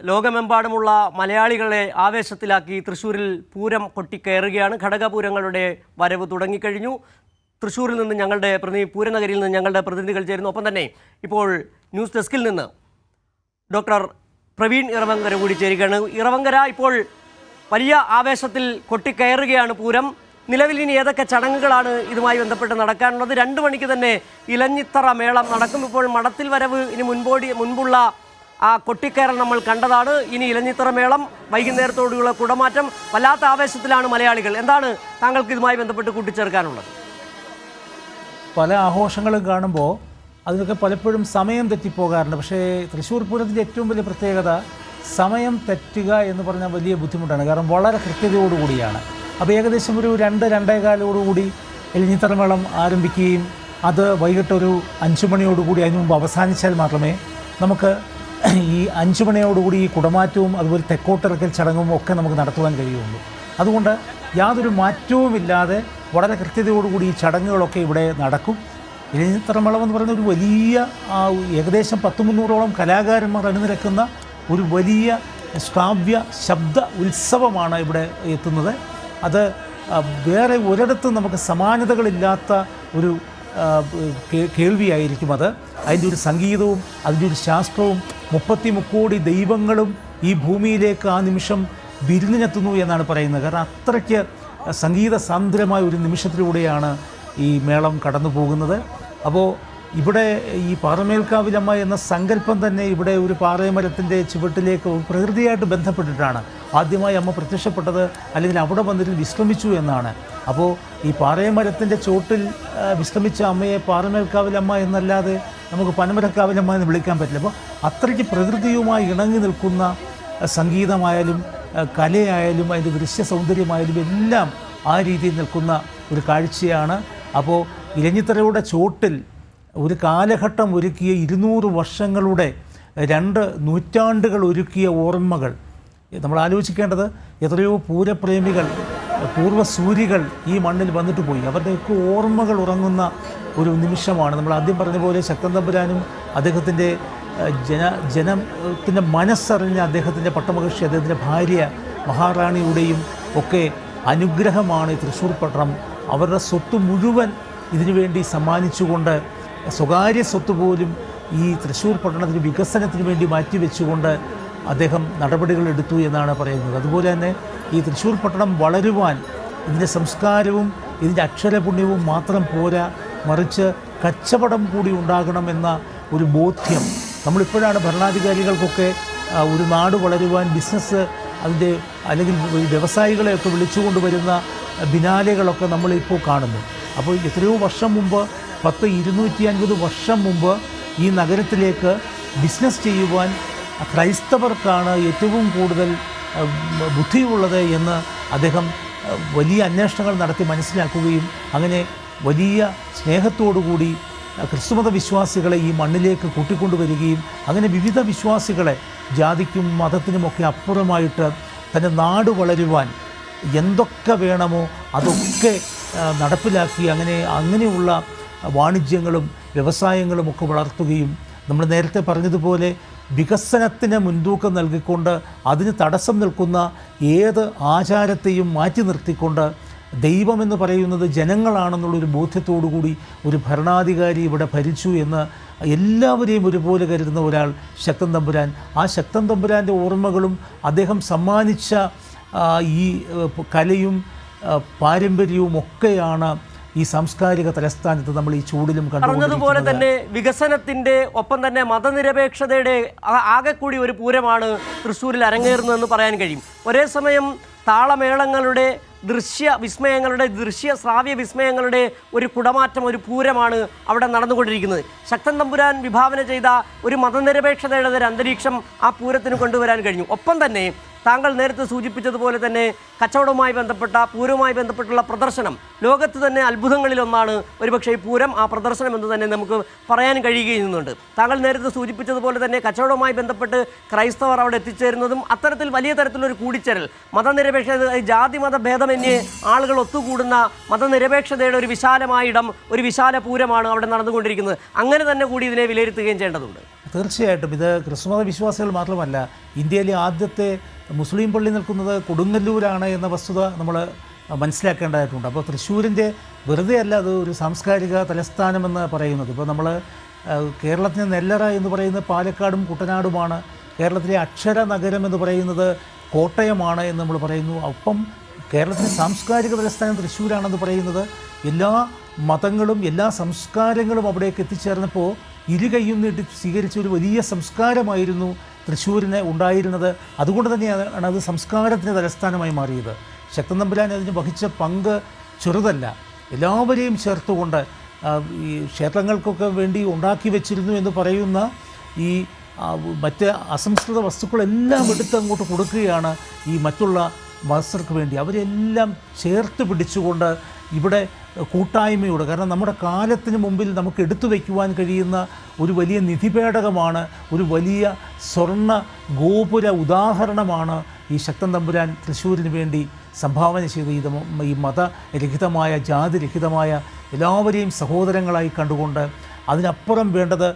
ലോകമെമ്പാടുമുള്ള മലയാളികളെ ആവേശത്തിലാക്കി തൃശ്ശൂരിൽ പൂരം കൊട്ടിക്കയറുകയാണ്. ഘടകപൂരങ്ങളുടെ വരവ് തുടങ്ങിക്കഴിഞ്ഞു. തൃശ്ശൂരിൽ നിന്ന് ഞങ്ങളുടെ പൂരനഗരിയിൽ നിന്ന് ഞങ്ങളുടെ പ്രതിനിധികൾ ചേരുന്നു. ഒപ്പം തന്നെ ഇപ്പോൾ ന്യൂസ് ഡെസ്കിൽ നിന്ന് ഡോക്ടർ പ്രവീൺ ഇറവങ്കര കൂടി ചേരുകയാണ്. ഇറവങ്കര, ഇപ്പോൾ വലിയ ആവേശത്തിൽ കൊട്ടിക്കയറുകയാണ് പൂരം. നിലവിൽ ഇനി ഏതൊക്കെ ചടങ്ങുകളാണ് ഇതുമായി ബന്ധപ്പെട്ട് നടക്കാനുള്ളത്? 2 മണിക്ക് തന്നെ ഇലഞ്ഞിത്തറ മേളം നടക്കും. ഇപ്പോൾ മടത്തിൽ വരവ് ഇനി മുൻപുള്ള ആ കൊട്ടിക്കയറൽ നമ്മൾ കണ്ടതാണ്. ഇനി ഇലഞ്ഞിത്തറ മേളം, വൈകുന്നേരത്തോടുള്ള കുടമാറ്റം. വല്ലാത്ത ആവേശത്തിലാണ് മലയാളികൾ. എന്താണ് താങ്കൾക്ക് ഇതുമായി ബന്ധപ്പെട്ട് കൂട്ടിച്ചേർക്കാനുള്ളത്? പല ആഘോഷങ്ങളും കാണുമ്പോൾ അതിനൊക്കെ പലപ്പോഴും സമയം തെറ്റിപ്പോകാറുണ്ട്. പക്ഷേ തൃശ്ശൂർ പൂരത്തിൻ്റെ ഏറ്റവും വലിയ പ്രത്യേകത സമയം തെറ്റുക എന്ന് പറഞ്ഞാൽ വലിയ ബുദ്ധിമുട്ടാണ്. കാരണം വളരെ കൃത്യതയോടുകൂടിയാണ്. അപ്പോൾ ഏകദേശം ഒരു 2-2:15 ഇലഞ്ഞിത്തറ മേളം ആരംഭിക്കുകയും അത് വൈകിട്ടൊരു 5 മണിയോടുകൂടി അതിന് മുമ്പ് അവസാനിച്ചാൽ മാത്രമേ നമുക്ക് ഈ 5 മണിയോടുകൂടി ഈ കുടമാറ്റവും അതുപോലെ തെക്കോട്ടിറക്കൽ ചടങ്ങും ഒക്കെ നമുക്ക് നടത്തുവാൻ കഴിയുള്ളൂ. അതുകൊണ്ട് യാതൊരു മാറ്റവുമില്ലാതെ വളരെ കൃത്യതയോടുകൂടി ഈ ചടങ്ങുകളൊക്കെ ഇവിടെ നടക്കും. ഇലഞ്ഞിത്തറ മേളം എന്ന് പറയുന്ന ഒരു വലിയ ഏകദേശം 100-300ഓളം കലാകാരന്മാർ അണിനിരക്കുന്ന ഒരു വലിയ ശ്രാവ്യ ശബ്ദ ഉത്സവമാണ് ഇവിടെ എത്തുന്നത്. അത് വേറെ ഒരിടത്തും നമുക്ക് സമാനതകളില്ലാത്ത ഒരു കേൾവിയായിരിക്കും. അതിൻ്റെ ഒരു സംഗീതവും അതിൻ്റെ ഒരു ശാസ്ത്രവും 33 കോടി ദൈവങ്ങളും ഈ ഭൂമിയിലേക്ക് ആ നിമിഷം വിരുന്നിനെത്തുന്നു എന്നാണ് പറയുന്നത്. കാരണം അത്രയ്ക്ക് സംഗീത സാന്ദ്രമായ ഒരു നിമിഷത്തിലൂടെയാണ് ഈ മേളം കടന്നു പോകുന്നത്. അപ്പോൾ ഇവിടെ ഈ പാറമേൽക്കാവിലമ്മ എന്ന സങ്കല്പം തന്നെ ഇവിടെ ഒരു പാറയമരത്തിൻ്റെ ചുവട്ടിലേക്ക് പ്രകൃതിയായിട്ട് ബന്ധപ്പെട്ടിട്ടാണ് ആദ്യമായി അമ്മ പ്രത്യക്ഷപ്പെട്ടത്, അല്ലെങ്കിൽ അവിടെ വന്നിട്ട് വിശ്രമിച്ചു എന്നാണ്. അപ്പോൾ ഈ പാറയമരത്തിൻ്റെ ചോട്ടിൽ വിശ്രമിച്ച അമ്മയെ പാറമേൽക്കാവിലമ്മ എന്നല്ലാതെ നമുക്ക് പനമരക്കാവിലമ്മ എന്ന് വിളിക്കാൻ പറ്റില്ല. അപ്പോൾ അത്രയ്ക്ക് പ്രകൃതിയുമായി ഇണങ്ങി നിൽക്കുന്ന സംഗീതമായാലും കലയായാലും അതിൻ്റെ ദൃശ്യ സൗന്ദര്യമായാലും എല്ലാം ആ രീതിയിൽ നിൽക്കുന്ന ഒരു കാഴ്ചയാണ്. അപ്പോൾ ഇലഞ്ഞിത്തറയുടെ ചോട്ടിൽ ഒരു കാലഘട്ടം ഒരുക്കിയ 200 വർഷങ്ങളുടെ 2 നൂറ്റാണ്ടുകൾ ഒരുക്കിയ ഓർമ്മകൾ നമ്മൾ ആലോചിക്കേണ്ടത്. എത്രയോ പൂരപ്രേമികൾ, പൂർവ്വസൂരികൾ ഈ മണ്ണിൽ വന്നിട്ട് പോയി. അവരുടെയൊക്കെ ഓർമ്മകൾ ഉറങ്ങുന്ന ഒരു നിമിഷമാണ്. നമ്മൾ ആദ്യം പറഞ്ഞ പോലെ ശക്തൻ തമ്പുരാനും അദ്ദേഹത്തിൻ്റെ ജനത്തിൻ്റെ മനസ്സറിഞ്ഞ അദ്ദേഹത്തിൻ്റെ പട്ടമഹിഷി, അദ്ദേഹത്തിൻ്റെ ഭാര്യ മഹാറാണിയുടെയും ഒക്കെ അനുഗ്രഹമാണ് ഈ തൃശ്ശൂർ പട്ടണം. അവരുടെ സ്വത്ത് മുഴുവൻ ഇതിനുവേണ്ടി സമ്മാനിച്ചുകൊണ്ട്, സ്വകാര്യ സ്വത്ത് പോലും ഈ തൃശ്ശൂർ പട്ടണത്തിന് വികസനത്തിന് വേണ്ടി മാറ്റിവെച്ചുകൊണ്ട് അദ്ദേഹം നടപടികൾ എടുത്തു എന്നാണ് പറയുന്നത്. അതുപോലെ തന്നെ ഈ തൃശ്ശൂർ പട്ടണം വളരുവാൻ ഇതിൻ്റെ സംസ്കാരവും ഇതിൻ്റെ അക്ഷരപുണ്യവും മാത്രം പോരാ, മറിച്ച് കച്ചവടം കൂടി ഉണ്ടാകണമെന്ന ഒരു ബോധ്യം നമ്മളിപ്പോഴാണ് ഭരണാധികാരികൾക്കൊക്കെ ഒരു നാട് വളരുവാൻ ബിസിനസ് അതിൻ്റെ അല്ലെങ്കിൽ വ്യവസായികളെയൊക്കെ വിളിച്ചുകൊണ്ട് വരുന്ന ബിനാലകളൊക്കെ നമ്മളിപ്പോൾ കാണുന്നു. അപ്പോൾ എത്രയോ വർഷം മുമ്പ്, 250 വർഷം മുമ്പ് ഈ നഗരത്തിലേക്ക് ബിസിനസ് ചെയ്യുവാൻ ക്രൈസ്തവർക്കാണ് ഏറ്റവും കൂടുതൽ ബുദ്ധിയുള്ളത് എന്ന് അദ്ദേഹം വലിയ അന്വേഷണങ്ങൾ നടത്തി മനസ്സിലാക്കുകയും അങ്ങനെ വലിയ സ്നേഹത്തോടുകൂടി ക്രിസ്തുമത വിശ്വാസികളെ ഈ മണ്ണിലേക്ക് കൂട്ടിക്കൊണ്ടുവരികയും അങ്ങനെ വിവിധ വിശ്വാസികളെ ജാതിക്കും മതത്തിനുമൊക്കെ അപ്പുറമായിട്ട് തൻ്റെ നാട് വളരുവാൻ എന്തൊക്കെ വേണമോ അതൊക്കെ നടപ്പിലാക്കി അങ്ങനെയുള്ള വാണിജ്യങ്ങളും വ്യവസായങ്ങളും ഒക്കെ വളർത്തുകയും നമ്മൾ നേരത്തെ പറഞ്ഞതുപോലെ വികസനത്തിന് മുൻതൂക്കം നൽകിക്കൊണ്ട് അതിന് തടസ്സം നിൽക്കുന്ന ഏത് ആചാരത്തെയും മാറ്റി നിർത്തിക്കൊണ്ട് ദൈവമെന്ന് പറയുന്നത് ജനങ്ങളാണെന്നുള്ളൊരു ബോധ്യത്തോടുകൂടി ഒരു ഭരണാധികാരി ഇവിടെ ഭരിച്ചു എന്ന് എല്ലാവരെയും ഒരുപോലെ കരുതുന്ന ഒരാൾ ശക്തൻ തമ്പുരാൻ. ആ ശക്തൻ തമ്പുരാൻ്റെ ഓർമ്മകളും അദ്ദേഹം സമ്മാനിച്ച ഈ കലയും പാരമ്പര്യവും ഒക്കെയാണ് ഈ സാംസ്കാരിക തലസ്ഥാനത്ത് നമ്മൾ ഈ ചൂടിലും പറഞ്ഞതുപോലെ തന്നെ വികസനത്തിൻ്റെ ഒപ്പം തന്നെ മതനിരപേക്ഷതയുടെ ആകെ കൂടി ഒരു പൂരമാണ് തൃശ്ശൂരിൽ അരങ്ങേറുന്നതെന്ന് പറയാൻ കഴിയും. ഒരേ സമയം താളമേളങ്ങളുടെ ശ്രാവ്യ വിസ്മയങ്ങളുടെ ഒരു കുടമാറ്റം, ഒരു പൂരമാണ് അവിടെ നടന്നുകൊണ്ടിരിക്കുന്നത്. ശക്തൻ തമ്പുരാൻ വിഭാവന ചെയ്ത ഒരു മതനിരപേക്ഷതയുടെ ഒരു അന്തരീക്ഷം ആ പൂരത്തിന് കൊണ്ടുവരാൻ കഴിഞ്ഞു. ഒപ്പം തന്നെ താങ്കൾ നേരത്തെ സൂചിപ്പിച്ചതുപോലെ തന്നെ കച്ചവടവുമായി പൂരവുമായി ബന്ധപ്പെട്ടുള്ള പ്രദർശനം ലോകത്ത് തന്നെ അത്ഭുതങ്ങളിലൊന്നാണ് ഒരുപക്ഷെ ഈ പൂരം, ആ പ്രദർശനം എന്ന് തന്നെ നമുക്ക് പറയാൻ കഴിയുകയുന്നുണ്ട്. താങ്കൾ നേരത്തെ സൂചിപ്പിച്ചതുപോലെ തന്നെ കച്ചവടവുമായി ബന്ധപ്പെട്ട് ക്രൈസ്തവർ അവിടെ എത്തിച്ചേരുന്നതും അത്തരത്തിൽ വലിയ തരത്തിലൊരു കൂടിച്ചേരൽ, മതനിരപേക്ഷത, ജാതി മത ഭേദമന്യേ ആളുകൾ ഒത്തുകൂടുന്ന മതനിരപേക്ഷതയുടെ ഒരു വിശാലമായ ഇടം, ഒരു വിശാല പൂരമാണ് അവിടെ നടന്നുകൊണ്ടിരിക്കുന്നത്. അങ്ങനെ തന്നെ കൂടി ഇതിനെ വിലയിരുത്തുകയും ചെയ്യേണ്ടതുണ്ട്. തീർച്ചയായിട്ടും ഇത് ക്രിസ്തുമത വിശ്വാസികൾ മാത്രമല്ല, ഇന്ത്യയിലെ ആദ്യത്തെ മുസ്ലിം പള്ളി നിൽക്കുന്നത് കൊടുങ്ങല്ലൂരാണ് എന്ന വസ്തുത നമ്മൾ മനസ്സിലാക്കേണ്ടതായിട്ടുണ്ട്. അപ്പോൾ തൃശ്ശൂരിൻ്റെ വെറുതെ അല്ല അത് ഒരു സാംസ്കാരിക തലസ്ഥാനമെന്ന് പറയുന്നത്. ഇപ്പോൾ നമ്മൾ കേരളത്തിന് നെല്ലറ എന്ന് പറയുന്നത് പാലക്കാടും കുട്ടനാടുമാണ്, കേരളത്തിലെ അക്ഷര നഗരം എന്ന് പറയുന്നത് കോട്ടയമാണ് എന്ന് നമ്മൾ പറയുന്നു. ഒപ്പം കേരളത്തിലെ സാംസ്കാരിക തലസ്ഥാനം തൃശ്ശൂരാണെന്ന് പറയുന്നത് എല്ലാ മതങ്ങളും എല്ലാ സംസ്കാരങ്ങളും അവിടേക്ക് എത്തിച്ചേർന്നപ്പോൾ ഇരുകൈയും നീട്ടി സ്വീകരിച്ച ഒരു വലിയ സംസ്കാരമായിരുന്നു തൃശ്ശൂരിന് ഉണ്ടായിരുന്നത്. അതുകൊണ്ട് തന്നെയാണ് അത് സംസ്കാരത്തിൻ്റെ തലസ്ഥാനമായി മാറിയത്. ശക്തൻ തമ്പുരാൻ അതിന് വഹിച്ച പങ്ക് ചെറുതല്ല. എല്ലാവരെയും ചേർത്തുകൊണ്ട് ഈ ക്ഷേത്രങ്ങൾക്കൊക്കെ വേണ്ടി ഉണ്ടാക്കി വെച്ചിരുന്നു എന്ന് പറയുന്ന ഈ മറ്റ് അസംസ്കൃത വസ്തുക്കളെല്ലാം എടുത്ത് അങ്ങോട്ട് കൊടുക്കുകയാണ് ഈ മറ്റുള്ള മതസ്ഥർക്ക് വേണ്ടി. അവരെല്ലാം ചേർത്ത് പിടിച്ചുകൊണ്ട് ഇവിടെ കൂട്ടായ്മയോട്, കാരണം നമ്മുടെ കാലത്തിന് മുമ്പിൽ നമുക്ക് എടുത്തു വയ്ക്കുവാൻ കഴിയുന്ന ഒരു വലിയ നിധിപേടകമാണ്, ഒരു വലിയ സ്വർണ്ണ ഗോപുര ഉദാഹരണമാണ് ഈ ശക്തൻ തമ്പുരാൻ തൃശ്ശൂരിന് വേണ്ടി സംഭാവന ചെയ്ത ഈ മതരഹിതമായ ജാതിരഹിതമായ എല്ലാവരെയും സഹോദരങ്ങളായി കണ്ടുകൊണ്ട് അതിനപ്പുറം വേണ്ടത്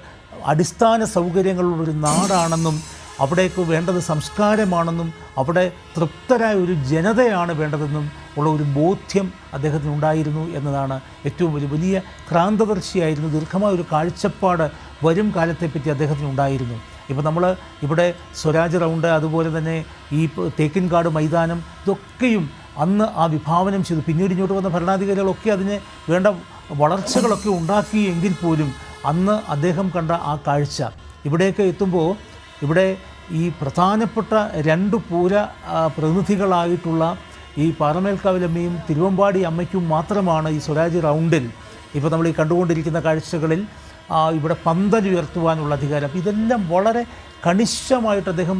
അടിസ്ഥാന സൗകര്യങ്ങളുള്ളൊരു നാടാണെന്നും അവിടേക്ക് വേണ്ടത് സംസ്കാരമാണെന്നും അവിടെ തൃപ്തരായ ഒരു ജനതയാണ് വേണ്ടതെന്നും ഉള്ള ഒരു ബോധ്യം അദ്ദേഹത്തിനുണ്ടായിരുന്നു എന്നതാണ് ഏറ്റവും വലിയ ക്രാന്തദർശിയായിരുന്നു. ദീർഘമായ ഒരു കാഴ്ചപ്പാട് വരും കാലത്തെപ്പറ്റി അദ്ദേഹത്തിനുണ്ടായിരുന്നു. ഇപ്പോൾ നമ്മൾ ഇവിടെ സ്വരാജ് റൗണ്ട്, അതുപോലെ തന്നെ ഈ തേക്കിൻകാട് മൈതാനം, ഇതൊക്കെയും അന്ന് ആ വിഭാവനം ചെയ്തു. പിന്നീട് ഇങ്ങോട്ട് വന്ന ഭരണാധികാരികളൊക്കെ അതിന് വേണ്ട വളർച്ചകളൊക്കെ ഉണ്ടാക്കി എങ്കിൽ പോലും അന്ന് അദ്ദേഹം കണ്ട ആ കാഴ്ച ഇവിടേക്ക് എത്തുമ്പോൾ ഇവിടെ ഈ പ്രധാനപ്പെട്ട രണ്ട് പൂര പ്രതിനിധികളായിട്ടുള്ള ഈ പാറമേൽക്കാവിലമ്മയും തിരുവമ്പാടി അമ്മയ്ക്കും മാത്രമാണ് ഈ സ്വരാജ് റൗണ്ടിൽ ഇപ്പോൾ നമ്മൾ ഈ കണ്ടുകൊണ്ടിരിക്കുന്ന കാഴ്ചകളിൽ ഇവിടെ പന്തലുയർത്തുവാനുള്ള അധികാരം. ഇതെല്ലാം വളരെ കണിശമായിട്ട് അദ്ദേഹം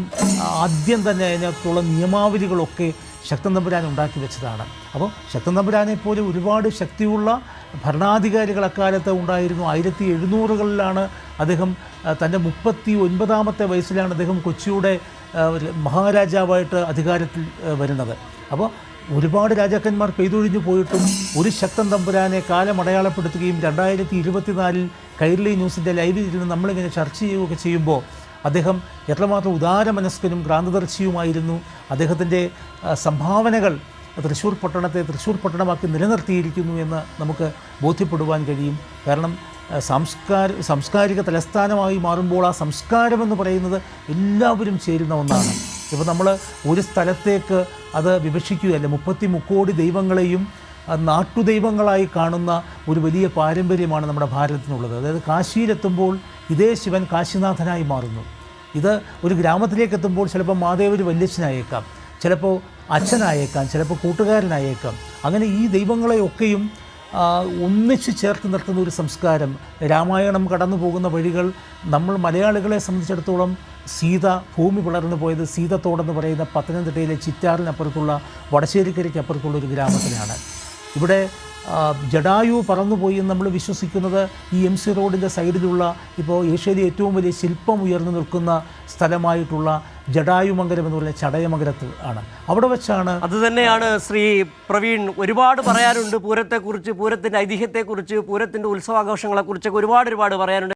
ആദ്യം തന്നെ അതിനകത്തുള്ള നിയമാവലികളൊക്കെ ശക്തൻ തമ്പുരാൻ ഉണ്ടാക്കി വെച്ചതാണ്. അപ്പോൾ ശക്തൻ തമ്പുരാനെ പോലെ ഒരുപാട് ശക്തിയുള്ള ഭരണാധികാരികൾ അക്കാലത്ത് ഉണ്ടായിരുന്നു. 1700-കളിലാണ് അദ്ദേഹം തൻ്റെ 39-ാമത്തെ വയസ്സിലാണ് അദ്ദേഹം കൊച്ചിയുടെ മഹാരാജാവായിട്ട് അധികാരത്തിൽ വരുന്നത്. അപ്പോൾ ഒരുപാട് രാജാക്കന്മാർ പെയ്തൊഴിഞ്ഞു പോയിട്ടും ഒരു ശക്തൻ തമ്പുരാനെ കാലമടയാളപ്പെടുത്തുകയും 2024 കൈരളി ന്യൂസിൻ്റെ ലൈവിൽ ഇരുന്ന് നമ്മളിങ്ങനെ ചർച്ച ചെയ്യുകയൊക്കെ ചെയ്യുമ്പോൾ അദ്ദേഹം എത്രമാത്രം ഉദാരമനസ്കനും ക്രാന്തദർശിയുമായിരുന്നു. അദ്ദേഹത്തിൻ്റെ സംഭാവനകൾ തൃശ്ശൂർ പട്ടണത്തെ തൃശ്ശൂർ പട്ടണമാക്കി നിലനിർത്തിയിരിക്കുന്നു എന്ന് നമുക്ക് ബോധ്യപ്പെടുവാൻ കഴിയും. കാരണം സാംസ്കാരിക തലസ്ഥാനമായി മാറുമ്പോൾ ആ സംസ്കാരമെന്ന് പറയുന്നത് എല്ലാവരും ചേരുന്ന ഒന്നാണ്. ഇപ്പോൾ നമ്മൾ ഒരു സ്ഥലത്തേക്ക് അത് വിഭജിക്കുകയല്ല, 33 ദൈവങ്ങളെയും നാട്ടുദൈവങ്ങളായി കാണുന്ന ഒരു വലിയ പാരമ്പര്യമാണ് നമ്മുടെ ഭാരതത്തിനുള്ളത്. അതായത് കാശിയിലെത്തുമ്പോൾ ഇതേ ശിവൻ കാശിനാഥനായി മാറുന്നു. ഇത് ഒരു ഗ്രാമത്തിലേക്ക് എത്തുമ്പോൾ ചിലപ്പോൾ മാതേവര് വല്യച്ഛനായേക്കാം, ചിലപ്പോൾ അച്ഛനായേക്കാം, ചിലപ്പോൾ കൂട്ടുകാരനായേക്കാം. അങ്ങനെ ഈ ദൈവങ്ങളെയൊക്കെയും ഒന്നിച്ച് ചേർത്ത് നിർത്തുന്ന ഒരു സംസ്കാരം. രാമായണം കടന്നു പോകുന്ന വഴികൾ നമ്മൾ മലയാളികളെ സംബന്ധിച്ചിടത്തോളം സീത ഭൂമി പിളർന്നു പോയത് സീതത്തോടെന്ന് പറയുന്ന പത്തനംതിട്ടയിലെ ചിറ്റാറിനപ്പുറത്തുള്ള വടശ്ശേരിക്കരയ്ക്കപ്പുറത്തുള്ള ഒരു ഗ്രാമത്തിലാണ്. ഇവിടെ ജടായു പറന്നുപോയി എന്ന് നമ്മൾ വിശ്വസിക്കുന്നത് ഈ MC റോഡിൻ്റെ സൈഡിലുള്ള ഇപ്പോൾ ഏഷ്യയിലെ ഏറ്റവും വലിയ ശില്പം ഉയർന്നു നിൽക്കുന്ന സ്ഥലമായിട്ടുള്ള ജടായുമംഗലം എന്ന് പറയുന്ന ചടയമംഗലത്ത് ആണ്. അവിടെ വെച്ചാണ്. അതുതന്നെയാണ് ശ്രീ പ്രവീൺ. ഒരുപാട് പറയാനുണ്ട് പൂരത്തെക്കുറിച്ച്, പൂരത്തിൻ്റെ ഐതിഹ്യത്തെക്കുറിച്ച്, പൂരത്തിൻ്റെ ഉത്സവാഘോഷങ്ങളെക്കുറിച്ചൊക്കെ ഒരുപാട് പറയാനുണ്ട്.